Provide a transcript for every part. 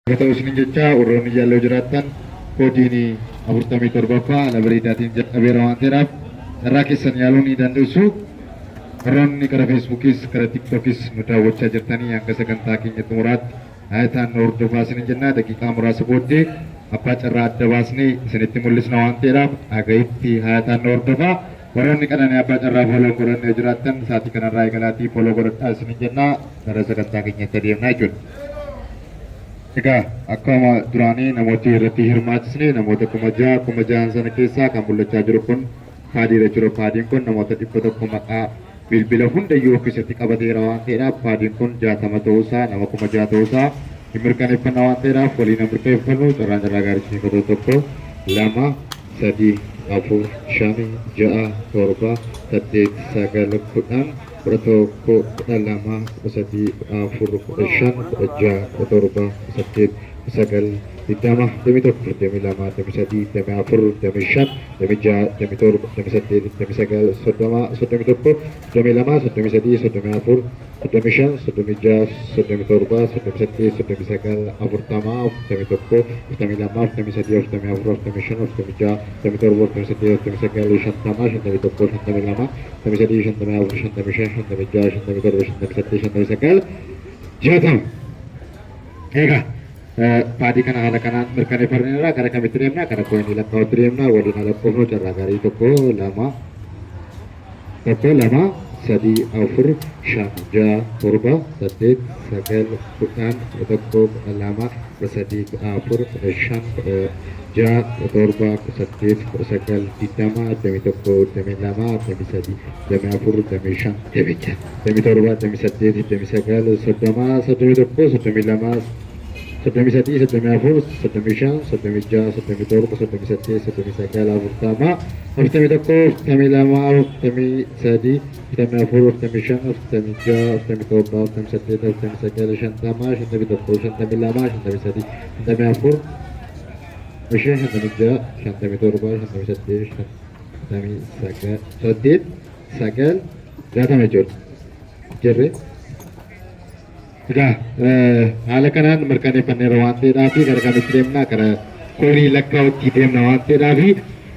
Ta'uu isiniin jecha warroonni jaaloo jiraattan koodiin 47ffaa ala bareedaatiin jalqabeera waan ta'eedhaaf carraa keessan yaaluu ni dandeessu. Warroonni karaa feesbuukis karaa tiktookis nu daawwachaa jirtanii hanga sagantaa keenya xumuraatti haayataan nu hordofaa isiniin jenna. Daqiiqaa muraasa booddee abbaa carraa adda baasnee isinitti mul'isna waan ta'eedhaaf dhaga'itti haayataan nu hordofaa. Warroonni qananii abbaa carraa fooloo godhannee jiraattan sa'aatii kanarraa eegalaatii fooloo godhadhaa isiniin jenna. Gara sagantaa keenyatti adeemnaa jechuudha. Egaa akkuma duraanii namooti irratti hirmaachisne namoota 6,000 sana keessaa kan mul'achaa jiru kun paadiirra jiru. Paadiin kun namoota 100 maqaa bilbila hundayyuu of keessatti qabateera waan ta'eedhaaf paadiin kun 60 ta'uusaa nama 6,000 ta'uusaa hin mirkaneeffanna waan ta'eedhaaf waliin mirkaneeffannu carraan gaarii isiniif tokko 2 3 4 5 6 7 8 9 10 Protoko lama sadi afur shan ja kotorba sakit sagal ditama demi tok demi lama demi sadi demi afur demi shan demi ja demi torba demi sakit demi sagal sodoma sodemi toko demi lama demi sadi demi afur demi shan demi ja demi torba demi sakit demi sagal afur tama demi toko demi lama demi sadi demi afur demi shan demi ja demi torba demi sakit demi sagal shan tama shan demi toko shan demi lama demi sadi shan demi afur shan demi shan demi ja shan demi torba shan demi sakit shan demi sagal jatam. Ega paadi kana haala kanaan mirkaneeffanneerra gara kamitti deemna gara koinii lakkaa'utti deemna waliin lakkoofnu carraa gaarii tokko lama sadii afur shan ja'a torba saddeet sagal kudhan tokko lama sadii afur shan ja'a torba saddeet sagal digdama demi tokko demi lama demi sadii demi afur demi shan demi torba demi saddeet demi sagal soddoma soddomi tokko soddomi lama soddomi sadii soddomi afur soddomi shan soddomi ja'a soddomi torba soddomi saddeet soddomi sagal afurtama afurtami tokko afurtami lama afurtami sadii afurtami afur afurtami shan afurtami ja'a afurtami torba afurtami saddeet afurtami sagal shantama shantami tokko shantami lama shantami sadii shantami afur shantami ja'a shantami torba shantami saddeet shantami sagal saddeet sagal jaatama jirre. Egaa haala kanaan mirkaneeffanneerra waan ta'eedhaaf gara kamitti deemna gara koinii lakkaa'utti deemna waan ta'eedhaaf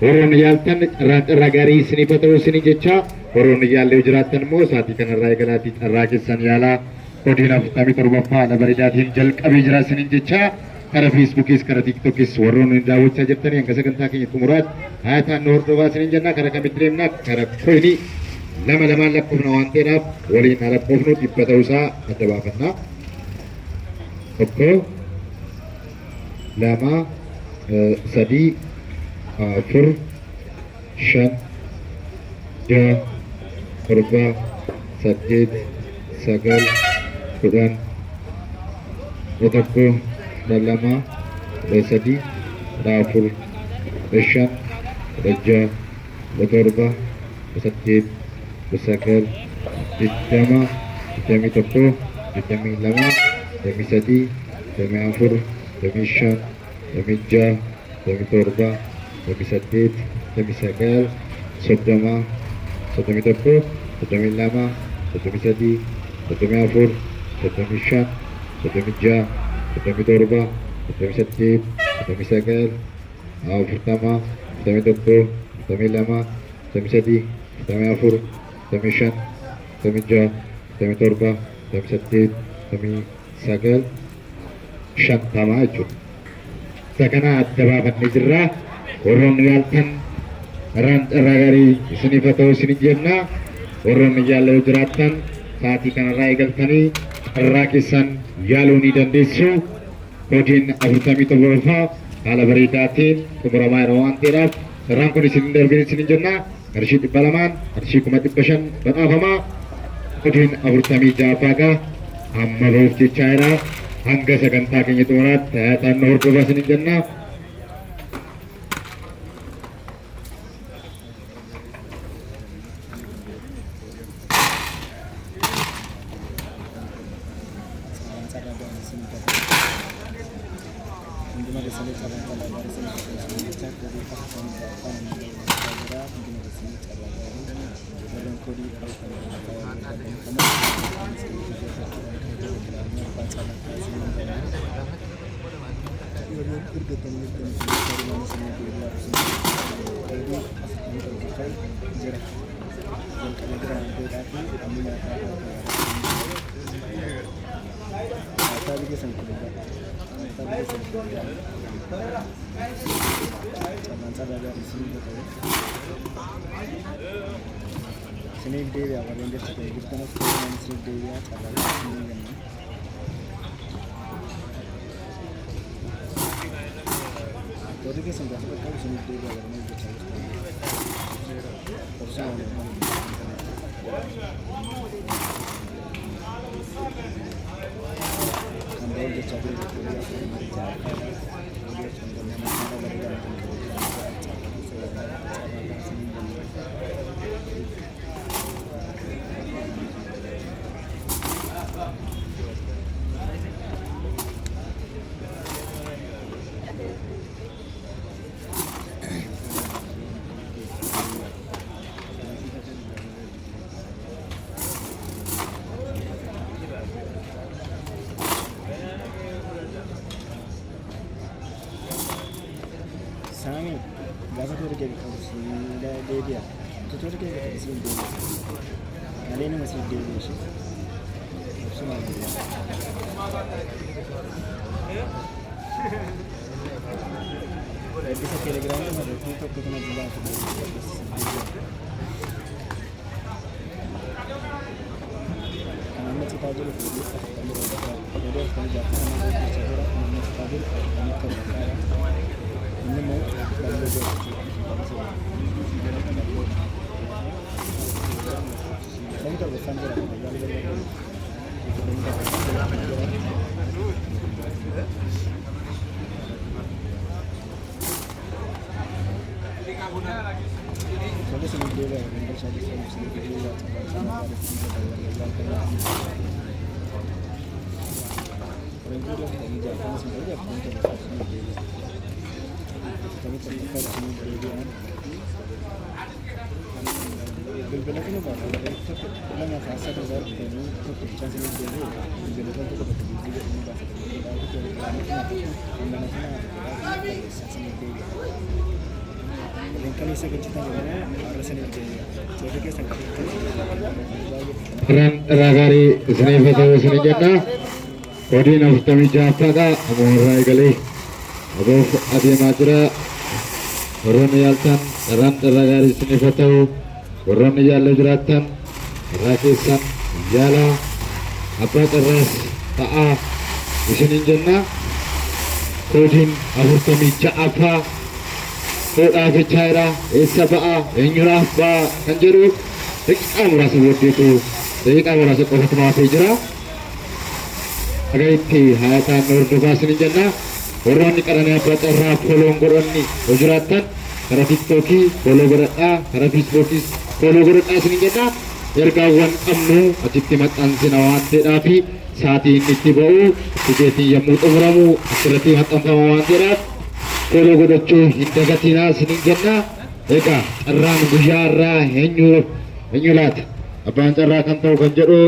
warroonni yaaltan carraa gaarii isiniif ta'u isinii jecha warroonni yaallee jiraattan immoo sa'aatii kanarraa eegalaatii carraa keessan yaalaa koodiin 47ffaa ala bareedaatiin jalqabee jira isiniin jecha karaa feesbuukis karaa tiktookis warroonni daawwachaa jirtanii hanga sagantaa keenya xumuraatti haayataan nu hordofaa isiniin jenna gara kamitti deemna gara koinii lama lamaan lakkoofna waan ta'eedhaaf waliin lakkoofnu 100 ta'uusaa adda baafanna. Tokko lama sadii afur shan ja'a torba saddeet sagal kudhan tokko lama sadii afur shan ja'a torba saddeet sagal digdama digdami tokko digdami lama digdami sadii digdami afur digdami shan digdami ja'a digdami torba digdami saddeet digdami sagal soddoma soddomi tokko soddomi lama soddomi sadii soddomi afur soddomi shan soddomi ja'a soddomi torba soddomi saddeet soddomi sagal afurtama soddomi tokko soddomi lama soddomi sadii soddomi afur soddomi shan soddomi ja'a soddomi torba soddomi saddeet soddomi sagal shantama jechuudha. Isa kana adda baafannee jirra. Warroonni yaaltan carraa gaarii isiniif ta'u isiniin jenna. Warroonni yaallee jiraattan sa'aatii kanarraa eegaltanii carraa keessan yaaluu ni dandeessu. Koodiin 47ffaa haala bareedaatiin xumuramaa jira waan ta'eedhaaf carraan kun isin darbin isiniin jenna. Qarshii 200 qarshii 500 badhaafamaa koodiin 46ffaa amma bahuuf jechaa jira. Hanga sagantaa keenya xumuraatti haayataan nu hordofaa isiniin jenna. Snake Day ya warren da suke gidan su ne Snake Day ya tsara shi ne to duk sun da suka kawo Snake Day ya warren da tsara shi kan da ya tsara Sami gasa tuh kayak gitu sih, dia tuh kayak gitu sih dia. Kali ini masih dia sih. Semua dia. Bisa telegram itu ada tutup itu nanti jelas. Karena kita dulu video kami udah kami jatuh sama cara kami kita dulu kami kerja. Ini mau dan saya tak bisa ragari seni foto seni jana kodi nafstami jafaka amorai kali abu adi majra orang yaltan ragari seni foto orang yalu juratan rakisan jala apa teras ta'a seni jana kodi nafstami jafaka koda bicara esaba enyurah ba kanjeru dekam rasa itu dekam rasa kohot maafi jira agaitti hayatan urdufa sini janna warronni qarane abatarra folon goronni ujuratan kara tiktoki follow godhadha kara facebookis follow godhadha sini janna ergaawwan qabnu achitti maxxansina waan ta'eedhaafi sa'aatii inni itti ba'u tigeetiin yommuu xumuramu asirratti maxxanfama waan ta'eedhaaf follow godhachuu hin dagatinaa sinin jenna egaa carraan guyyaa irraa eenyu laata abbaan carraa kan ta'u kan jedhu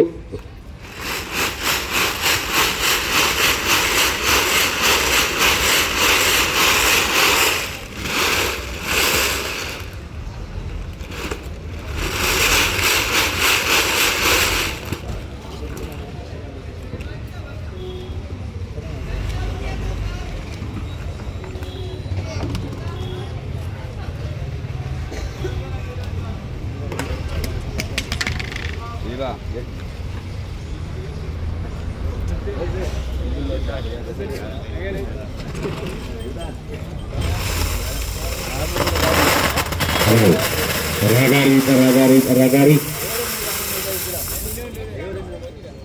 Ragari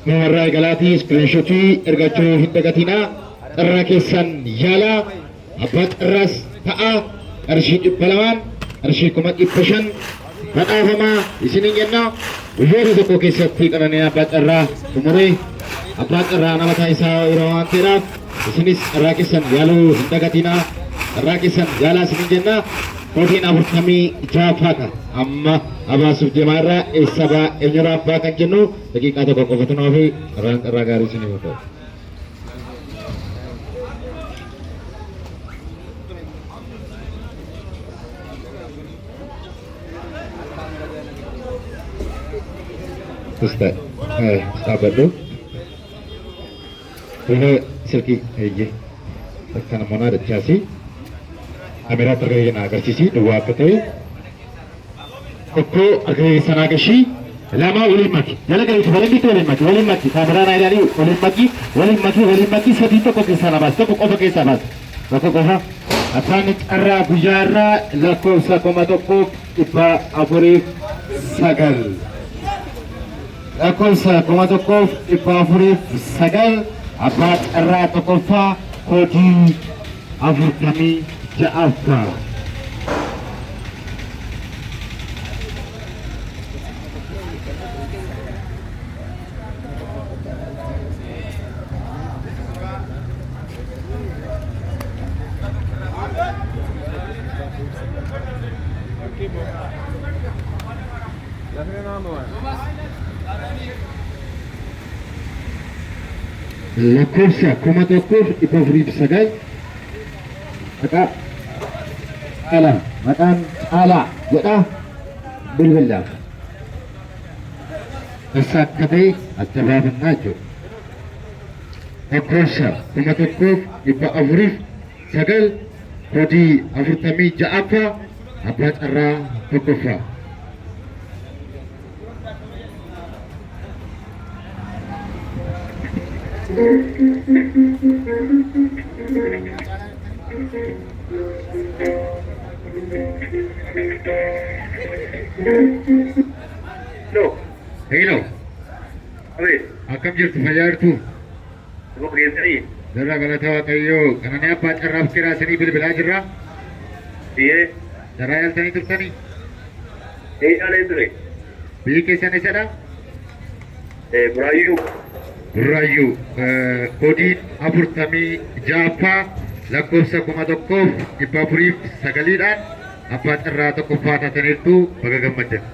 Mengarai galati screenshoti ergacho hindagatina terra kesan yala abat ras ta'a arshi balawan arshi kumat ipashan bata hama isini yenna ujoru doko kesatti kanane abat terra umure abat terra namata isa irawan teraf isini terra kesan yalu hindagatina terra kesan yala isini yenna Kodin kami jafaka amma abasuf jemara esaba enyora bakan jenu bagi kata koko fatunafi ragari sini foto Ustaz. Sahabat tu. Ini silki aje. Tekan mana ada jasi. Kamera terkait agar sisi dua kete. Koko agar sana keshi. Lama ulim maki. Jalan kali itu ulim maki. Kamera naik dari ulim maki. Sedih tu kok sana bas. Tu kok pakai sana bas. Koko kah? Akan arah bujara lakukan sakomatoko iba aburi sagal. Lakukan sakomatoko iba aburi sagal. Abad arah tokofa kodi abur kami Jaafar. Lakosya kumatokuf ipofrif sagal maka ala makan ala jada bilbillah tasakati atbab najo lakosya kumatokuf ipofrif sagal kodi afurtami jaafa abad arra tokofa Hello. Abe, Akam jirtu fajartu. coba kerja sini. Dara gala tawa kayo. Kananya apa carab kira sini bil bilajra? Iya, Dara yal tani turtani. ada itu deh. Bi kesane sada? Merayu. Rayu kodi abur tami japa lakofsa kumatokov ipapurif sagalidan apa carra tokofata tanitu bagagamajan.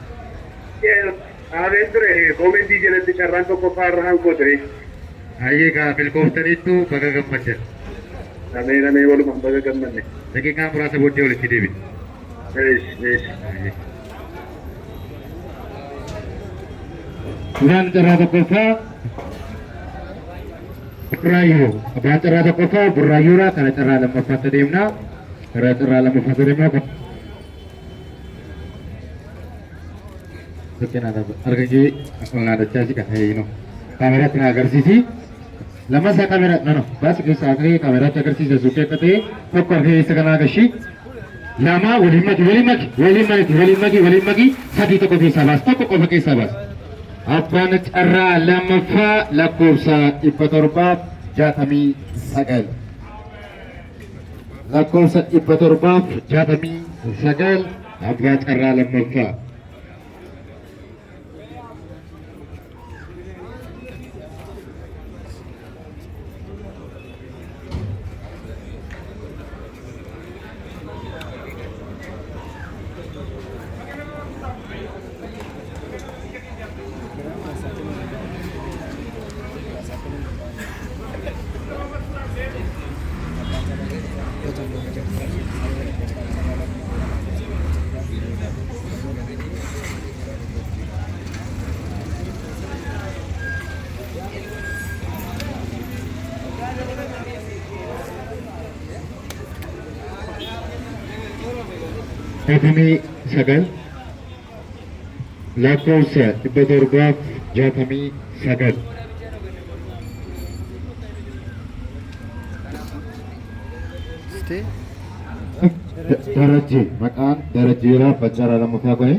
Ya, ada itu deh. Komedi jalan di Karanto Koparan Kodri. Aye ka pilkoftan itu bagagamajan. Rame baru membagikan mana. Lagi kan merasa bodoh oleh Dewi. Yes. Tuhan carra tokofa Rayu, apa cara tokofa berayura karena cara lemah fatadimna, karena cara lemah fatadimna. Sekian ada harga ada casi kan ini. Kamera tengah agar sisi. Lama saya kamera, no. Bas kita agar kamera agar sisi suke kate. Pokor he segala gashi. Lama walimagi. Sadi toko bisa bas, toko kau pakai sabas. Apa cara lama fa lakusa ipatorbab jatami sagal. Lakusa ipatorbab jatami sagal. Apa cara lama fa. Jatami sagal. Lakusa ipatorbab jatami sagal. Daraji, makan daraji lah pacara lama apa ni?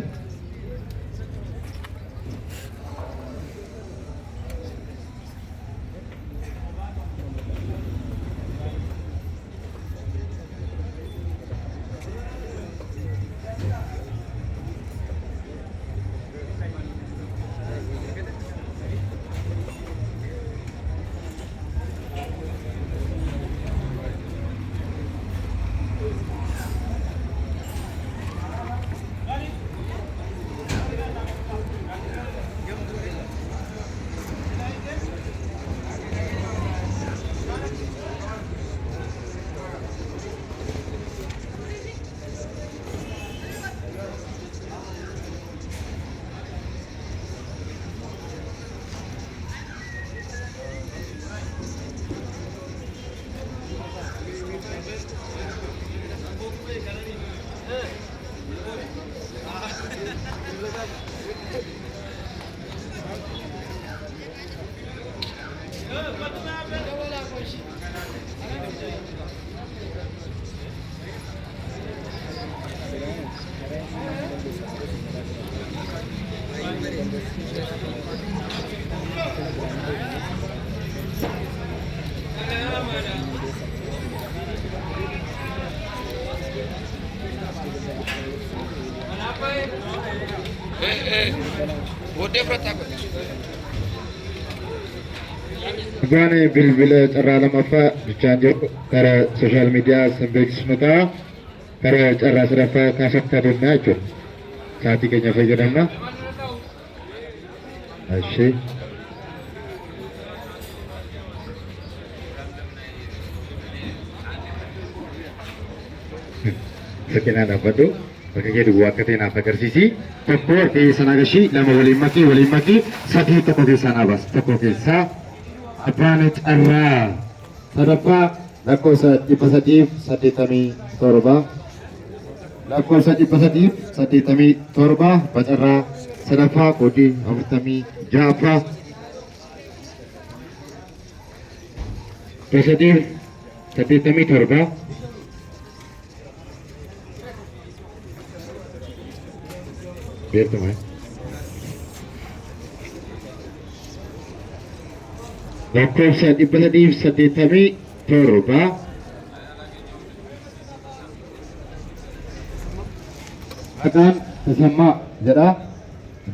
Gane bilbila carraa lamaffaa bichaan jiru karaa sooshaal miidiyaa beeksisnota karaa carraa sadaffaa kaasatti adeemnaa jechuudha. Sa'aatii keenya fayyadamna. Ashee. Fakkinaan dhaabbadhu. Bakka kee duwwaa akka ta'e naaf agarsiisi. Tokko harkee sana agashii lama waliin makii sadii tokko keessaa naa baas. Tokko keessaa abbaan carraa sadaffaa lakkoofsa 387 lakkoofsa 387 bacarraa sadaffaa koodii 46 387 beertuma lakkoofsa 387 maqaan Tasammaa jedha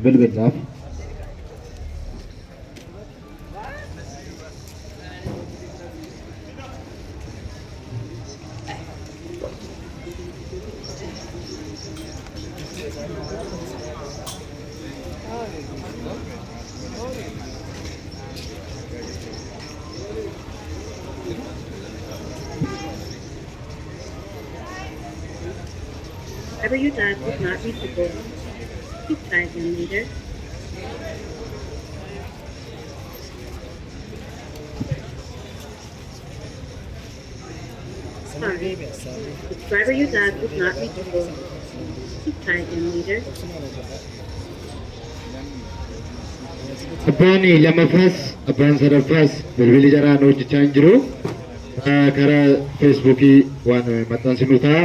bilbilaaf. Whatever you dialed was not reachable. Please try again later. Sorry, the subscriber you dialed was not reachable. Please try again later. Abbaan lamaffaas abbaan sadaffaas bilbilli jaraa nu hojjechaa hin jiru. Karaa feesbuukii waan maxxansinu ta'a.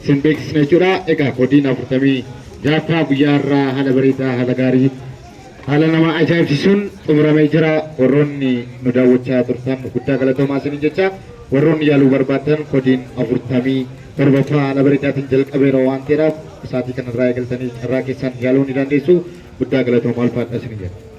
Sin beeksisna jechuudha. Egaa koodiin 46 guyyaa irraa haala bareedaa haala gaarii haala nama ajaa'ibsiisuun xumuramee jira. Warroonni nu daawwachaa turtan guddaa galatoomaa isiniin jecha warroonni yaaluu barbaadan koodiin 47 haala bareedaatiin jalqabeera waan ta'eedhaaf sa'aatii kanarraa eegaltanii carraa keessan yaaluu ni dandeessu. Guddaa galatoomaa ulfaadha isiniin jedha.